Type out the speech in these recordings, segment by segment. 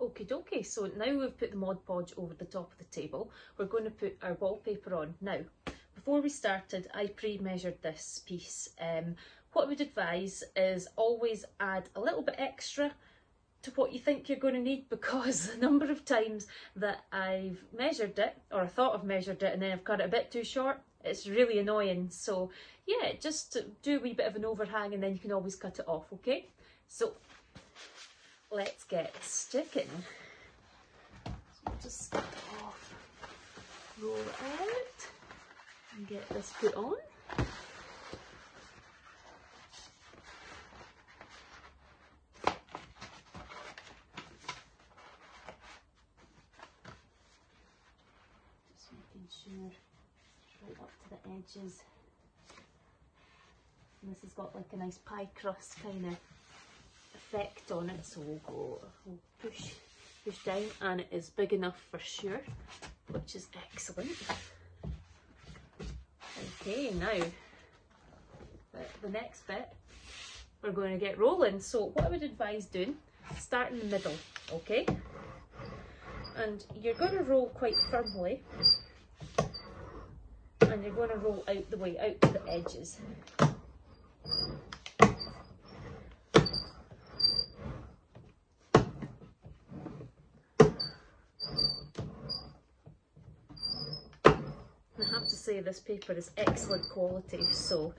Okie dokie, so now we've put the Mod Podge over the top of the table, we're going to put our wallpaper on. Now, before we started, I pre-measured this piece. What I would advise is always add a little bit extra to what you think you're going to need, because the number of times that I've measured it, or I thought I've measured it and then I've cut it a bit too short, it's really annoying. So yeah, just do a wee bit of an overhang and then you can always cut it off, okay? So let's get sticking. So we'll just start off, roll it out and get this put on. Just making sure right up to the edges. And this has got like a nice pie crust kind of effect on it, so we'll push down, and it is big enough for sure, which is excellent. Okay, now the next bit we're going to get rolling. So what I would advise doing, start in the middle, okay, and you're going to roll quite firmly and you're going to roll out the way, out to the edges. I have to say this paper is excellent quality, so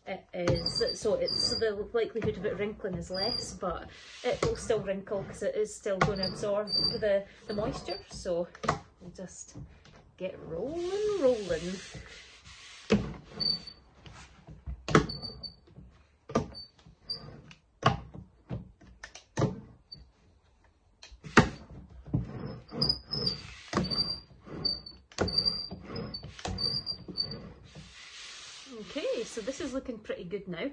the likelihood of it wrinkling is less, but it will still wrinkle because it is still going to absorb the moisture. So we'll just get rolling. Okay, so this is looking pretty good now.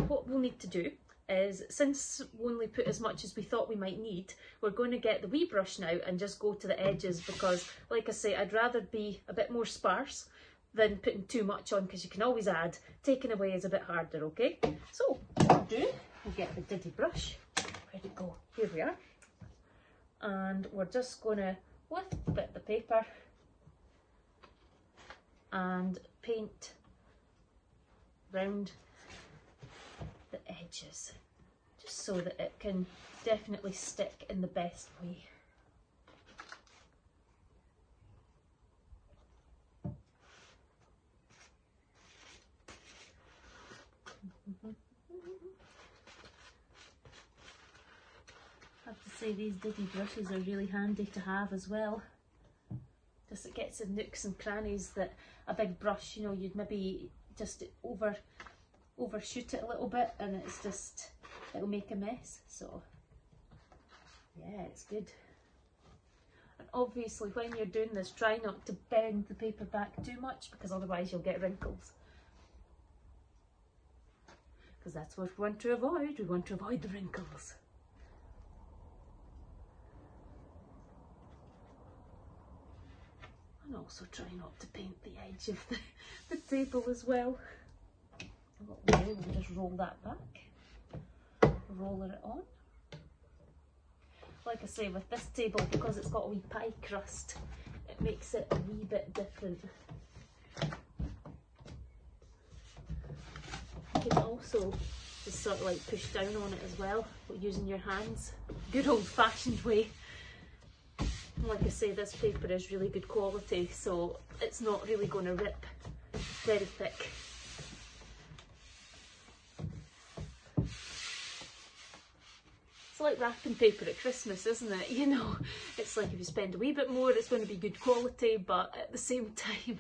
What we'll need to do is, since we only put as much as we thought we might need, we're going to get the wee brush now and just go to the edges, because like I say, I'd rather be a bit more sparse than putting too much on, because you can always add. Taking away is a bit harder, okay? So what we'll do, we'll get the Diddy brush. Where'd it go? Here we are. And we're just going to lift a bit of the paper and paint round the edges, just so that it can definitely stick in the best way. I have to say, these Diddy brushes are really handy to have as well. Just it gets in nooks and crannies that a big brush, you know, you'd maybe just overshoot it a little bit and it's just, it'll make a mess. So yeah, it's good. And obviously when you're doing this, try not to bend the paper back too much, because otherwise you'll get wrinkles. Because that's what we want to avoid. We want to avoid the wrinkles. And also try not to paint the edge of the table as well. We'll just roll that back, roll it on. Like I say, with this table, because it's got a wee pie crust, it makes it a wee bit different. You can also just sort of like push down on it as well, using your hands. Good old fashioned way. Like I say, this paper is really good quality, so it's not really going to rip very thick. It's like wrapping paper at Christmas, isn't it? You know, it's like if you spend a wee bit more, it's going to be good quality, but at the same time,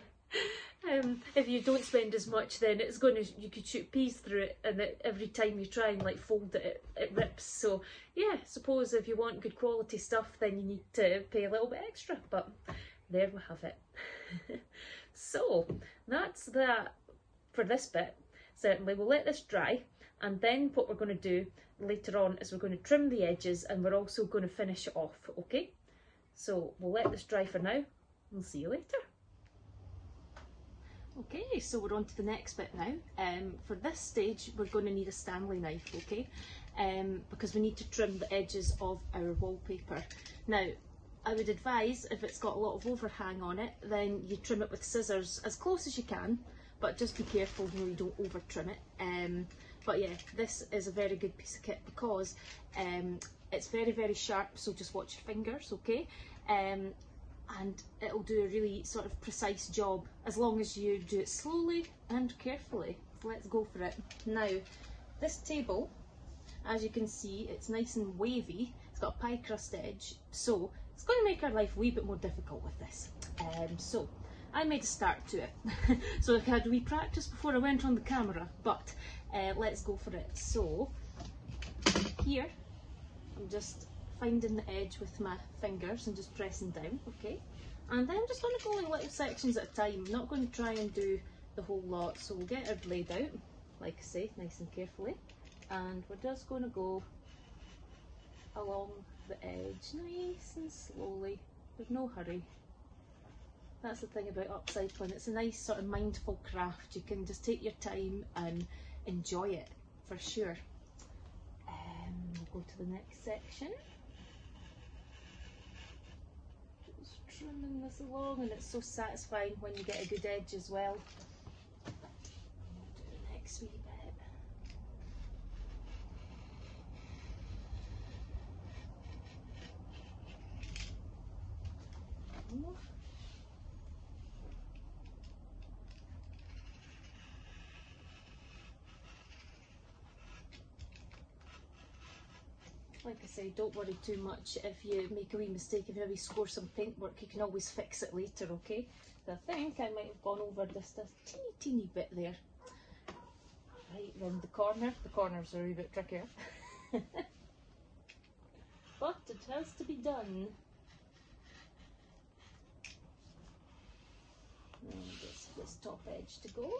if you don't spend as much, then it's going to, you could shoot peas through it, and every time you try and like fold it, it rips. So yeah, suppose if you want good quality stuff, then you need to pay a little bit extra, but there we have it. So that's that for this bit. Certainly we'll let this dry, and then what we're going to do later on is we're going to trim the edges, and we're also going to finish it off, okay? So we'll let this dry for now, we'll see you later. Okay, so we're on to the next bit now. For this stage, we're going to need a Stanley knife, okay? Because we need to trim the edges of our wallpaper. Now, I would advise, if it's got a lot of overhang on it, then you trim it with scissors as close as you can, but just be careful, you know, you don't over trim it. But yeah, this is a very good piece of kit because it's very, very sharp, so just watch your fingers, okay? And it'll do a really sort of precise job as long as you do it slowly and carefully. Let's go for it. Now, this table, as you can see, it's nice and wavy. It's got a pie crust edge, so it's going to make our life a wee bit more difficult with this. So I made a start to it. So I had a wee practice before I went on the camera, but let's go for it. So here, I'm just finding the edge with my fingers and just pressing down, okay? And then I'm just going to go in little sections at a time. I'm not going to try and do the whole lot. So we'll get our blade out, like I say, nice and carefully. And we're just going to go along the edge, nice and slowly. There's no hurry. That's the thing about upcycling. It's a nice sort of mindful craft. You can just take your time and enjoy it, for sure. We'll go to the next section. Just trimming this along, and it's so satisfying when you get a good edge as well. We'll do the next wee bit. Like I say, don't worry too much if you make a wee mistake. If you maybe score some paintwork, you can always fix it later, okay? So I think I might have gone over just a teeny bit there. Right round the corner. The corners are a wee bit trickier. But it has to be done. And this top edge to go.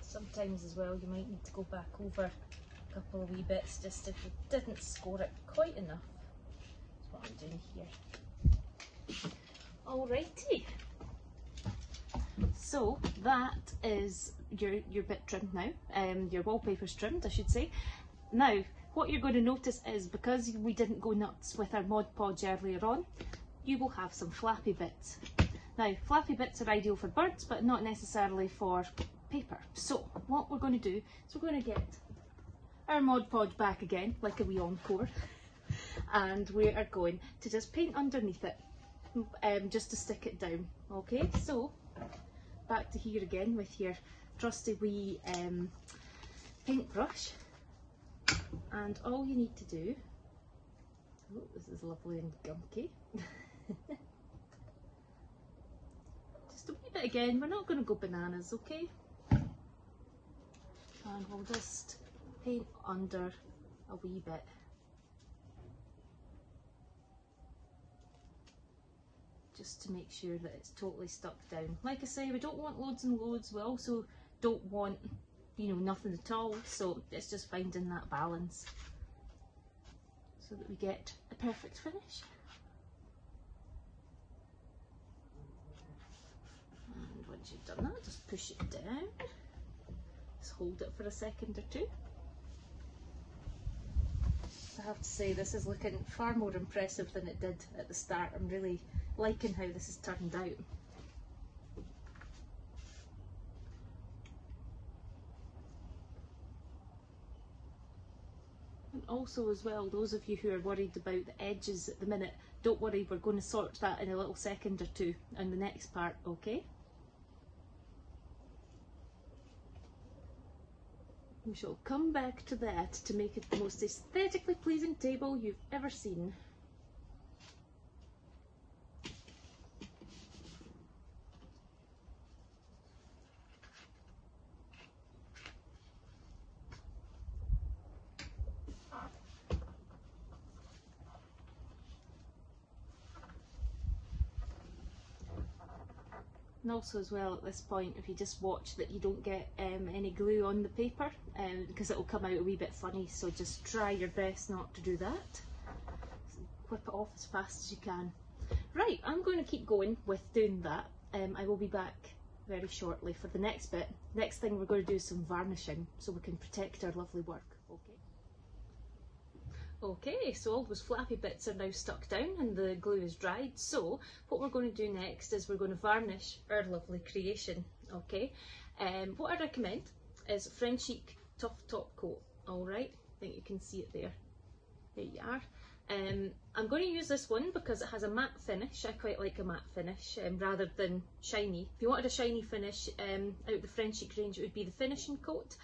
Sometimes as well you might need to go back over a couple of wee bits just if you didn't score it quite enough. That's what I'm doing here. Alrighty. So that is your bit trimmed now. Your wallpaper's trimmed, I should say. Now, what you're going to notice is because we didn't go nuts with our Mod Podge earlier on, you will have some flappy bits. Now, flappy bits are ideal for birds, but not necessarily for paper. So what we're going to do is we're going to get our Mod Podge back again, like a wee encore, and we are going to just paint underneath it, just to stick it down. Okay, so back to here again with your trusty wee paintbrush, and all you need to do, oh, this is lovely and gunky, just a wee bit again. We're not going to go bananas, okay? And we'll just paint under a wee bit. Just to make sure that it's totally stuck down. Like I say, we don't want loads and loads, we also don't want, you know, nothing at all, so it's just finding that balance so that we get a perfect finish. And once you've done that, just push it down. Just hold it for a second or two. I have to say, this is looking far more impressive than it did at the start. I'm really liking how this has turned out. Also as well, those of you who are worried about the edges at the minute, don't worry, we're going to sort that in a little second or two in the next part, okay? We shall come back to that to make it the most aesthetically pleasing table you've ever seen. And also as well at this point, if you just watch that you don't get any glue on the paper, because it will come out a wee bit funny, so just try your best not to do that. Whip it off as fast as you can. Right, I'm going to keep going with doing that. I will be back very shortly for the next bit. Next thing we're going to do is some varnishing so we can protect our lovely work. Okay, so all those flappy bits are now stuck down and the glue is dried. So what we're going to do next is we're going to varnish our lovely creation. Okay, what I recommend is French Chic Tough Top Coat. All right, I think you can see it there. There you are. I'm going to use this one because it has a matte finish. I quite like a matte finish rather than shiny. If you wanted a shiny finish out of the French Chic range, it would be the finishing coat.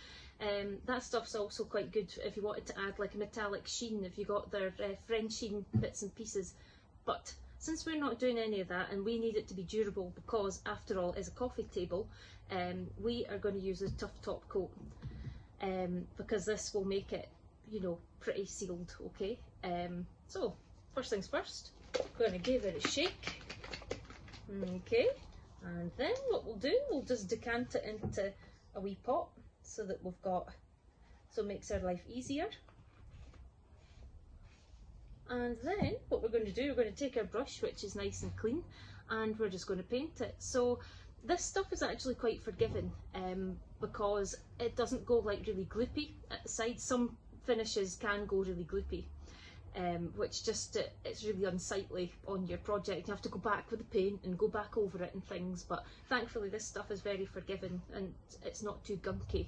That stuff's also quite good if you wanted to add like a metallic sheen, if you got their French sheen bits and pieces. But since we're not doing any of that and we need it to be durable, because after all it's a coffee table, we are going to use a tough top coat because this will make it, you know, pretty sealed. Okay, so first things first, we're going to give it a shake. Okay, and then what we'll do, we'll just decant it into a wee pot so that we've got, so it makes our life easier. And then what we're going to do, we're going to take our brush, which is nice and clean, and we're just going to paint it. So this stuff is actually quite forgiving because it doesn't go like really gloopy at the sides. Some finishes can go really gloopy, which just it's really unsightly on your project. You have to go back with the paint and go back over it and things, but thankfully this stuff is very forgiving and it's not too gunky.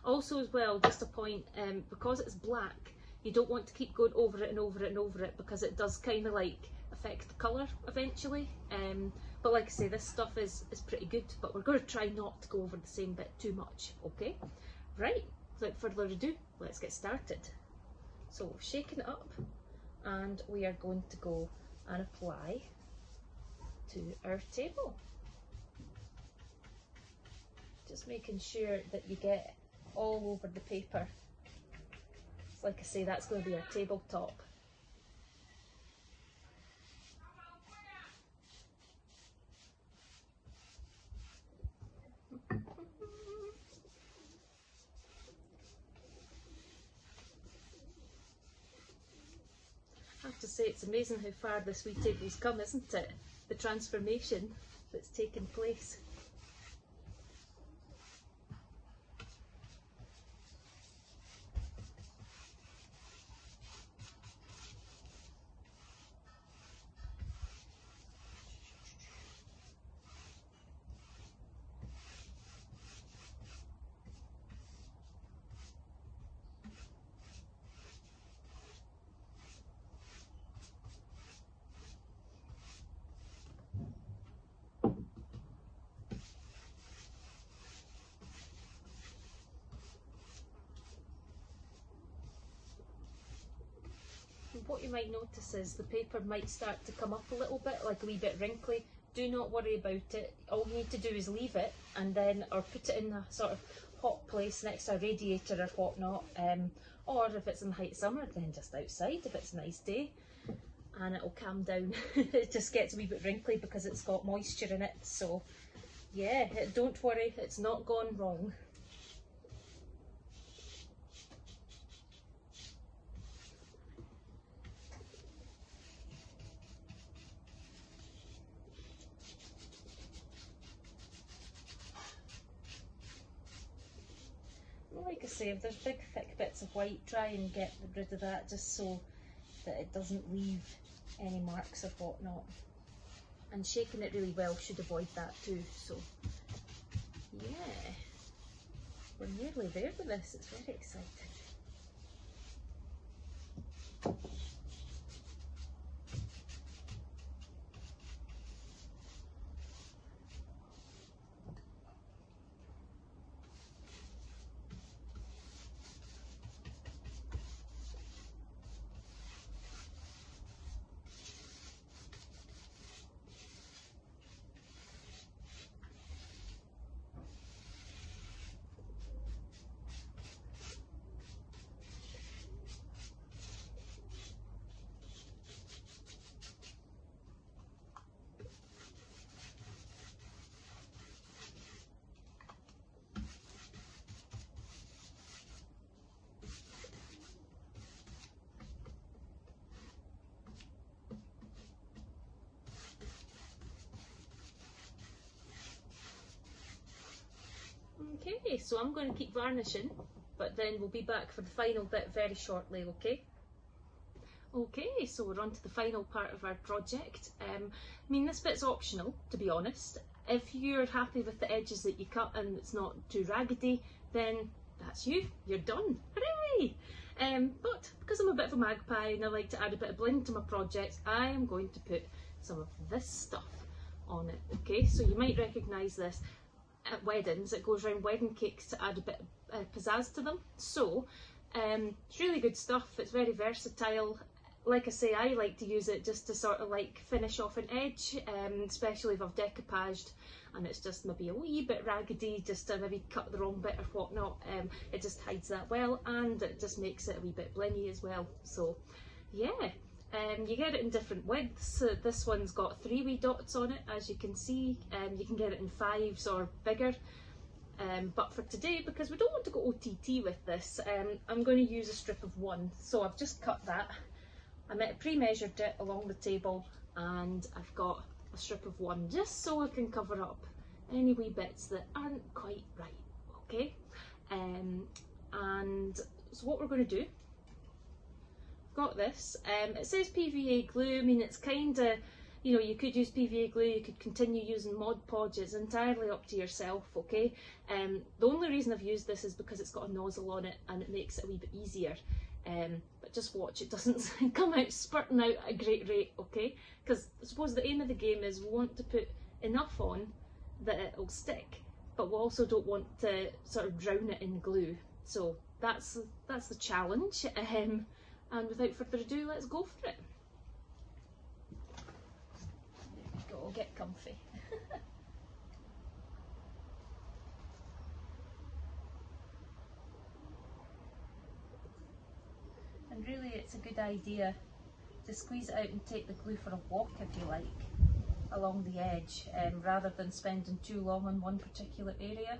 Also as well, just a point, because it's black, you don't want to keep going over it and over it and over it because it does kind of like affect the colour eventually. But like I say, this stuff is pretty good, but we're going to try not to go over the same bit too much. Okay, right, without further ado, let's get started. So shaking it up, and we are going to go and apply to our table. Just making sure that you get all over the paper. So like I say, that's going to be our tabletop. I have to say, it's amazing how far this wee table's come, isn't it? The transformation that's taken place. What you might notice is the paper might start to come up a little bit, like a wee bit wrinkly. Do not worry about it. All you need to do is leave it and then, or put it in a sort of hot place next to a radiator or whatnot. Or if it's in the height of summer, then just outside if it's a nice day, and it'll calm down. It just gets a wee bit wrinkly because it's got moisture in it. So yeah, don't worry, it's not gone wrong. Like I say, if there's big thick bits of white, try and get rid of that just so that it doesn't leave any marks or whatnot. And shaking it really well should avoid that too. So yeah, we're nearly there with this, it's very exciting. Okay, so I'm going to keep varnishing, but then we'll be back for the final bit very shortly, okay? Okay, so we're on to the final part of our project. I mean, this bit's optional, to be honest. If you're happy with the edges that you cut and it's not too raggedy, then that's you, you're done, hooray! But because I'm a bit of a magpie and I like to add a bit of bling to my projects, I am going to put some of this stuff on it, okay? So you might recognise this at weddings. It goes around wedding cakes to add a bit of pizzazz to them. So it's really good stuff, it's very versatile. Like I say, I like to use it just to sort of like finish off an edge, especially if I've decoupaged and it's just maybe a wee bit raggedy, just to maybe cut the wrong bit or whatnot. It just hides that well, and it just makes it a wee bit blingy as well. So yeah, you get it in different widths. This one's got 3 wee dots on it, as you can see. You can get it in 5s or bigger. But for today, because we don't want to go OTT with this, I'm going to use a strip of 1. So I've just cut that. I pre-measured it along the table, and I've got a strip of 1 just so I can cover up any wee bits that aren't quite right, okay? And so what we're going to do, got this, it says PVA glue. I mean, it's kind of, you know, you could use PVA glue, you could continue using Mod Podge, it's entirely up to yourself, okay? The only reason I've used this is because it's got a nozzle on it and it makes it a wee bit easier. But just watch, it doesn't come out spurting out at a great rate, okay? Because I suppose the aim of the game is we want to put enough on that it'll stick, but we also don't want to sort of drown it in glue. So that's the challenge. And without further ado, let's go for it. There we go, get comfy. And really it's a good idea to squeeze it out and take the glue for a walk, if you like, along the edge, rather than spending too long on one particular area.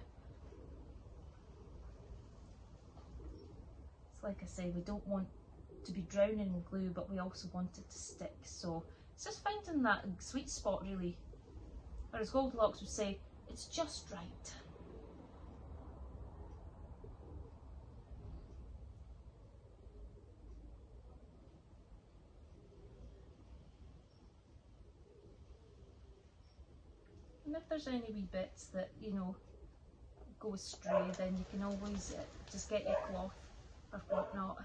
It's like I say, we don't want to be drowning in glue, but we also want it to stick. So it's just finding that sweet spot, really. Or as Goldilocks would say, it's just right. And if there's any wee bits that, you know, go astray, then you can always just get your cloth or whatnot,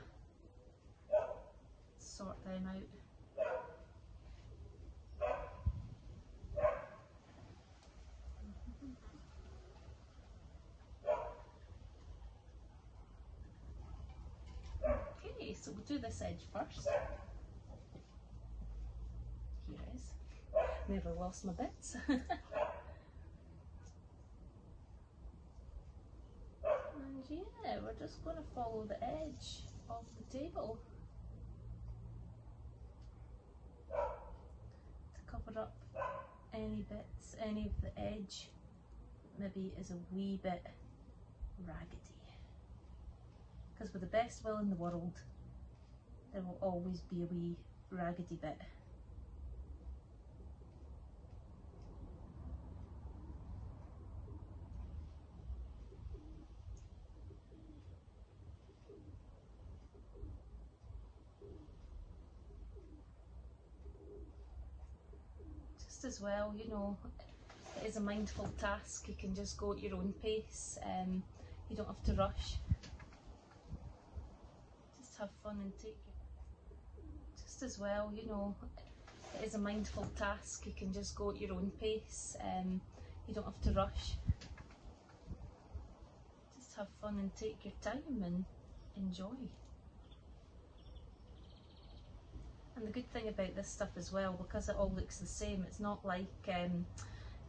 sort them out. Okay, so we'll do this edge first. Here it is. Never lost my bits. And yeah, we're just going to follow the edge of the table to cover up any bits, any of the edge that maybe is a wee bit raggedy. Because with the best will in the world, there will always be a wee raggedy bit. Just as well, you know, it is a mindful task. You can just go at your own pace. You don't have to rush. Just have fun and take it. relaxed as well, you know. It is a mindful task. You can just go at your own pace. You don't have to rush. Just have fun and take your time and enjoy. And the good thing about this stuff as well, because it all looks the same, it's not like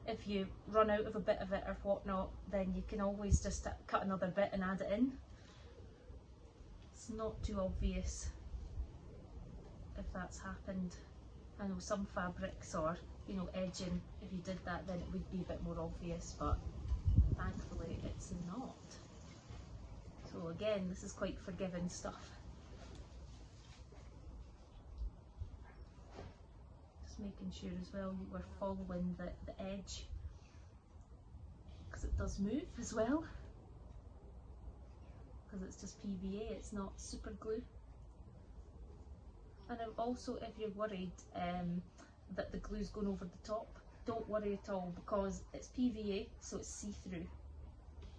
if you run out of a bit of it or whatnot, then you can always just cut another bit and add it in. It's not too obvious if that's happened. I know some fabrics or, you know, edging, if you did that then it would be a bit more obvious, but thankfully it's not. So again, this is quite forgiving stuff. Just making sure as well you were following the edge, because it does move as well, because it's just PVA, it's not super glue. And also, if you're worried that the glue's going over the top, don't worry at all, because it's PVA, so it's see-through.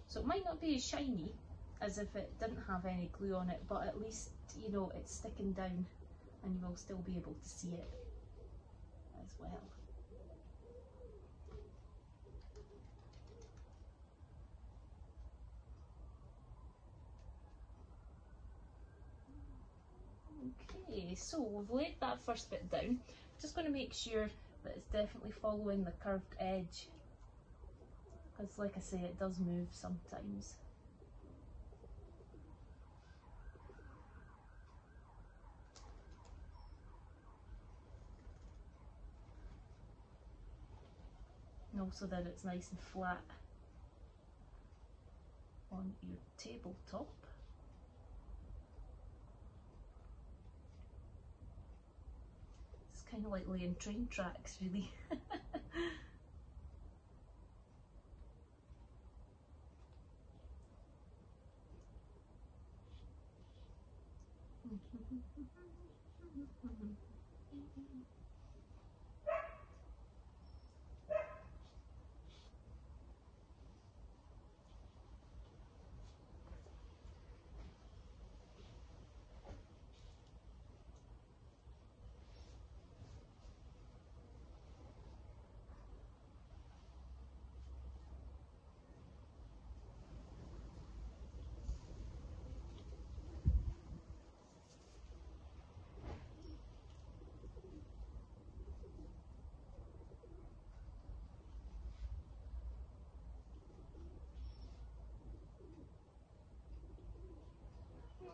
So it might not be as shiny as if it didn't have any glue on it, but at least, you know, it's sticking down and you will still be able to see it as well. Okay, so we've laid that first bit down. Just going to make sure that it's definitely following the curved edge, because like I say, it does move sometimes. And also that it's nice and flat on your tabletop. It's kind of like laying train tracks, really.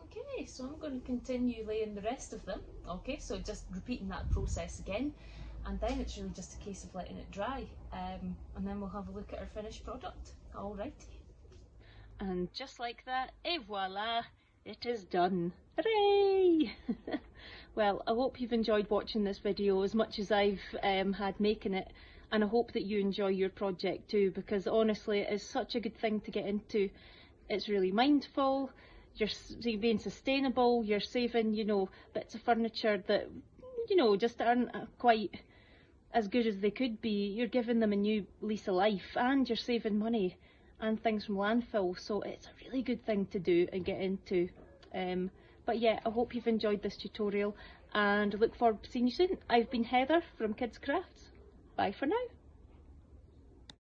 Okay, so I'm going to continue laying the rest of them. Okay, so just repeating that process again, and then it's really just a case of letting it dry, and then we'll have a look at our finished product. Alrighty. And just like that, et voila, it is done. Hooray! Well, I hope you've enjoyed watching this video as much as I've had making it, and I hope that you enjoy your project too, because honestly it is such a good thing to get into. It's really mindful, you're being sustainable, you're saving, you know, bits of furniture that, you know, just aren't quite as good as they could be. You're giving them a new lease of life, and you're saving money and things from landfill, so it's a really good thing to do and get into. But yeah, I hope you've enjoyed this tutorial and look forward to seeing you soon. I've been Heather from Kids Crafts. Bye for now.